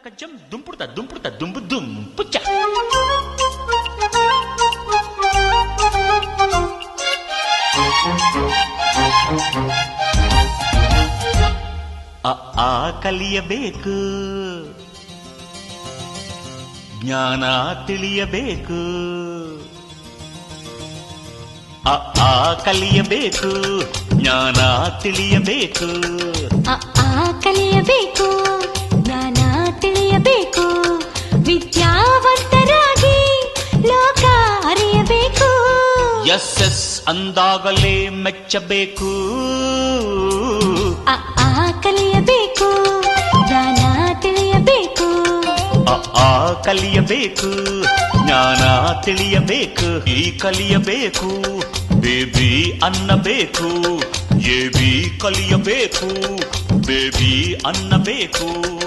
ಕಜ್ಜಂ ದುಂಪುಡ್ತ ದುಂಪುಡ್ತ ದುಂಬು ದುಂಪುಚ್ಚ ಆ ಕಲಿಯಬೇಕು, ಜ್ಞಾನ ತಿಳಿಯಬೇಕು. ಆ ಕಲಿಯಬೇಕು, ಜ್ಞಾನ ತಿಳಿಯಬೇಕು. ಕಲಿಯಬೇಕು, ಜ್ಞಾನ ತಿಳಿಯಬೇಕು. ವಿದ್ಯಾವಂತರಾಗಿ ಲೋಕ ಅರಿಯಬೇಕು. ಎಸ್ ಎಸ್ ಅಂದಾಗಲೇ ಮೆಚ್ಚಬೇಕು. ಕಲಿಯಬೇಕು, ಜ್ಞಾನ ತಿಳಿಯಬೇಕು. ಕಲಿಯಬೇಕು, ಜ್ಞಾನ ತಿಳಿಯಬೇಕು. ಈ ಕಲಿಯಬೇಕು, ಬೇಬಿ ಅನ್ನಬೇಕು. ಎ ಬಿ ಕಲಿಯಬೇಕು, ಬೇಬಿ ಅನ್ನಬೇಕು.